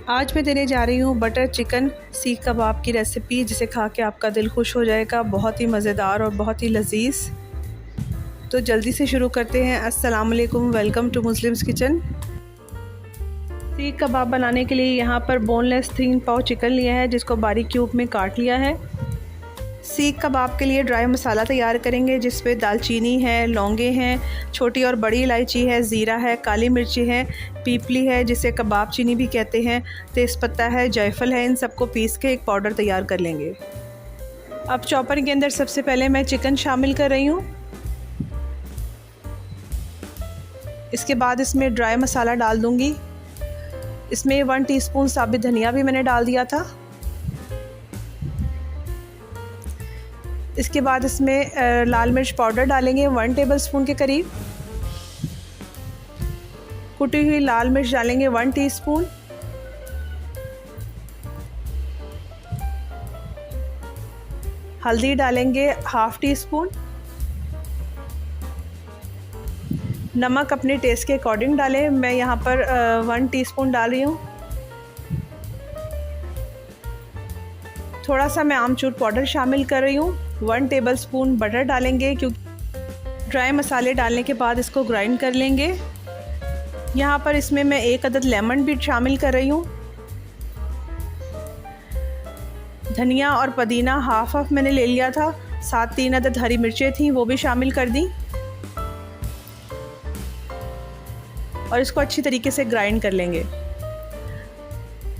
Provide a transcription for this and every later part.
आज मैं देने जा रही हूँ बटर चिकन सीख कबाब की रेसिपी, जिसे खा के आपका दिल खुश हो जाएगा। बहुत ही मज़ेदार और बहुत ही लजीज। तो जल्दी से शुरू करते हैं। अस्सलाम वालेकुम, वेलकम टू मुस्लिम्स किचन। सीख कबाब बनाने के लिए यहाँ पर बोनलेस 3 पाव चिकन लिया है, जिसको बारीक क्यूब में काट लिया है। सीख कबाब के लिए ड्राई मसाला तैयार करेंगे, जिसमें दालचीनी है, लौंगे हैं, छोटी और बड़ी इलायची है, ज़ीरा है, काली मिर्ची है, पीपली है जिसे कबाब चीनी भी कहते हैं, तेज़पत्ता है, जायफल है। इन सबको पीस के एक पाउडर तैयार कर लेंगे। अब चॉपर के अंदर सबसे पहले मैं चिकन शामिल कर रही हूँ। इसके बाद इसमें ड्राई मसाला डाल दूँगी। इसमें 1 टीस्पून साबित धनिया भी मैंने डाल दिया था। इसके बाद इसमें लाल मिर्च पाउडर डालेंगे 1 टेबलस्पून के करीब। कुटी हुई लाल मिर्च डालेंगे 1 टीस्पून। हल्दी डालेंगे 1/2 टीस्पून। नमक अपने टेस्ट के अकॉर्डिंग डालें। मैं यहाँ पर 1 टीस्पून डाल रही हूँ। थोड़ा सा मैं आमचूर पाउडर शामिल कर रही हूँ। 1 टेबलस्पून बटर डालेंगे, क्योंकि ड्राई मसाले डालने के बाद इसको ग्राइंड कर लेंगे। यहाँ पर इसमें मैं 1 अदद लेमन भी शामिल कर रही हूँ। धनिया और पुदीना हाफ मैंने ले लिया था। साथ 3 अदद हरी मिर्चें थी, वो भी शामिल कर दी और इसको अच्छी तरीके से ग्राइंड कर लेंगे।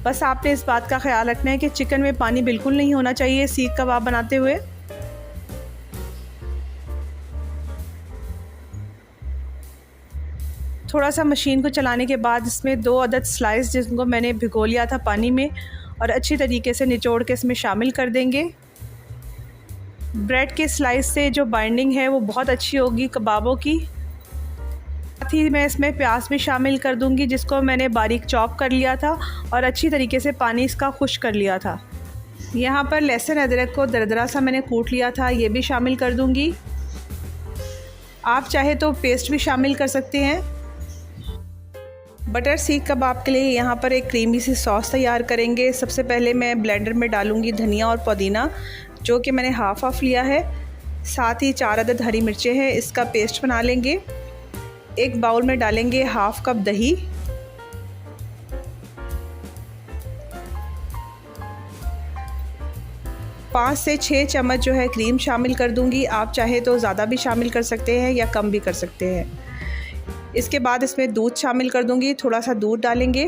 बस आपने इस बात का ख्याल रखना है कि चिकन में पानी बिल्कुल नहीं होना चाहिए सीख कबाब बनाते हुए। थोड़ा सा मशीन को चलाने के बाद इसमें 2 अदद स्लाइस, जिनको मैंने भिगो लिया था पानी में, और अच्छी तरीके से निचोड़ के इसमें शामिल कर देंगे। ब्रेड के स्लाइस से जो बाइंडिंग है वो बहुत अच्छी होगी कबाबों की। साथ ही मैं इसमें प्याज भी शामिल कर दूंगी, जिसको मैंने बारीक चॉप कर लिया था और अच्छी तरीके से पानी इसका खुश्क कर लिया था। यहाँ पर लहसुन अदरक को दरदरा सा मैंने कूट लिया था, ये भी शामिल कर दूंगी। आप चाहे तो पेस्ट भी शामिल कर सकते हैं। बटर सीख कबाब के लिए यहाँ पर एक क्रीमी सी सॉस तैयार करेंगे। सबसे पहले मैं ब्लेंडर में डालूँगी धनिया और पुदीना, जो कि मैंने हाफ लिया है। साथ ही 4 अदद हरी मिर्चें हैं, इसका पेस्ट बना लेंगे। एक बाउल में डालेंगे 1/2 कप दही। पाँच से 6 चम्मच जो है क्रीम शामिल कर दूंगी। आप चाहे तो ज़्यादा भी शामिल कर सकते हैं या कम भी कर सकते हैं। इसके बाद इसमें दूध शामिल कर दूंगी। थोड़ा सा दूध डालेंगे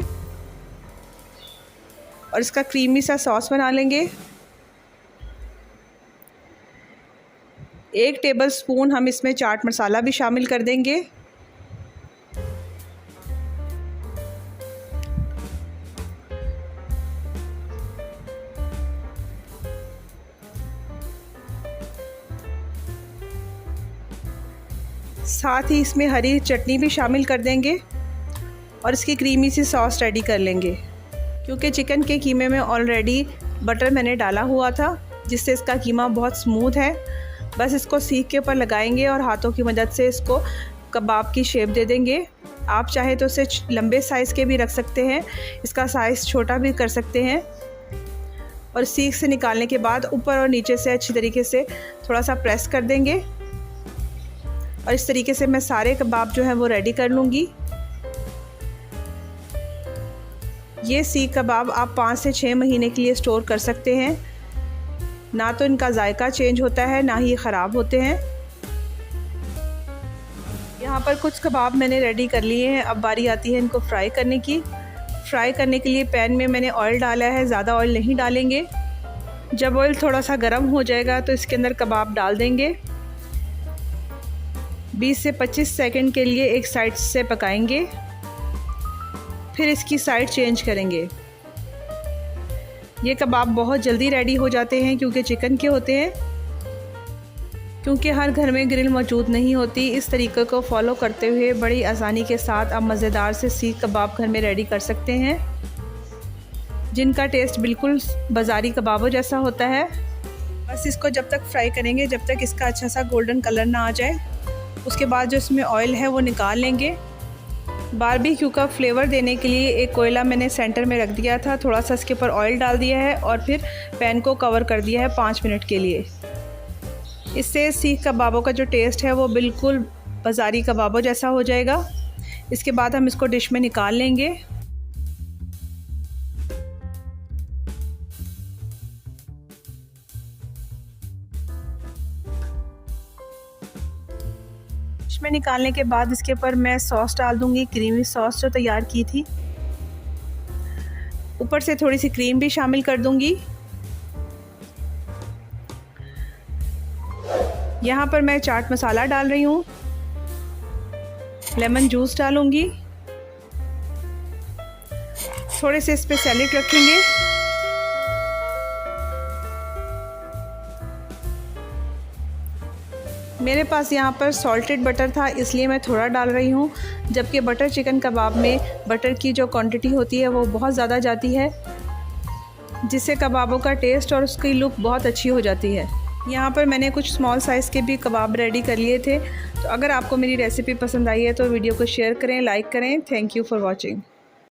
और इसका क्रीमी सा सॉस बना लेंगे। 1 टेबलस्पून हम इसमें चाट मसाला भी शामिल कर देंगे। साथ ही इसमें हरी चटनी भी शामिल कर देंगे और इसकी क्रीमी सी सॉस रेडी कर लेंगे। क्योंकि चिकन के कीमे में ऑलरेडी बटर मैंने डाला हुआ था, जिससे इसका कीमा बहुत स्मूथ है। बस इसको सीख के ऊपर लगाएंगे और हाथों की मदद से इसको कबाब की शेप दे देंगे। आप चाहे तो इसे लंबे साइज़ के भी रख सकते हैं, इसका साइज़ छोटा भी कर सकते हैं। और सीख से निकालने के बाद ऊपर और नीचे से अच्छी तरीके से थोड़ा सा प्रेस कर देंगे और इस तरीके से मैं सारे कबाब जो है वो रेडी कर लूँगी। ये सीख कबाब आप 5 से 6 महीने के लिए स्टोर कर सकते हैं। ना तो इनका जायका चेंज होता है, ना ही ख़राब होते हैं। यहाँ पर कुछ कबाब मैंने रेडी कर लिए हैं। अब बारी आती है इनको फ्राई करने की। फ्राई करने के लिए पैन में मैंने ऑयल डाला है, ज़्यादा ऑयल नहीं डालेंगे। जब ऑयल थोड़ा सा गर्म हो जाएगा तो इसके अंदर कबाब डाल देंगे। 20 से 25 सेकंड के लिए एक साइड से पकाएंगे, फिर इसकी साइड चेंज करेंगे। ये कबाब बहुत जल्दी रेडी हो जाते हैं क्योंकि चिकन के होते हैं। क्योंकि हर घर में ग्रिल मौजूद नहीं होती, इस तरीके को फॉलो करते हुए बड़ी आसानी के साथ आप मज़ेदार से सीख कबाब घर में रेडी कर सकते हैं, जिनका टेस्ट बिल्कुल बाज़ारी कबाबों जैसा होता है। बस इसको जब तक फ्राई करेंगे जब तक इसका अच्छा सा गोल्डन कलर ना आ जाए। उसके बाद जो इसमें ऑयल है वो निकाल लेंगे बारबेक्यू का फ्लेवर देने के लिए एक कोयला मैंने सेंटर में रख दिया था, थोड़ा सा इसके ऊपर ऑयल डाल दिया है और फिर पैन को कवर कर दिया है 5 मिनट के लिए। इससे सीख कबाबों का जो टेस्ट है वो बिल्कुल बाज़ारी कबाबों जैसा हो जाएगा। इसके बाद हम इसको डिश में निकाल लेंगे। डिश में निकालने के बाद इसके ऊपर मैं सॉस डाल दूंगी, क्रीमी सॉस जो तैयार की थी। ऊपर से थोड़ी सी क्रीम भी शामिल कर दूंगी। यहाँ पर मैं चाट मसाला डाल रही हूँ, लेमन जूस डालूंगी, थोड़े से इस पे सैलेड रखेंगे। मेरे पास यहाँ पर सॉल्टेड बटर था इसलिए मैं थोड़ा डाल रही हूँ, जबकि बटर चिकन कबाब में बटर की जो क्वांटिटी होती है वो बहुत ज़्यादा जाती है, जिससे कबाबों का टेस्ट और उसकी लुक बहुत अच्छी हो जाती है। यहाँ पर मैंने कुछ स्मॉल साइज़ के भी कबाब रेडी कर लिए थे। तो अगर आपको मेरी रेसिपी पसंद आई है तो वीडियो को शेयर करें, लाइक करें। Thank you for watching.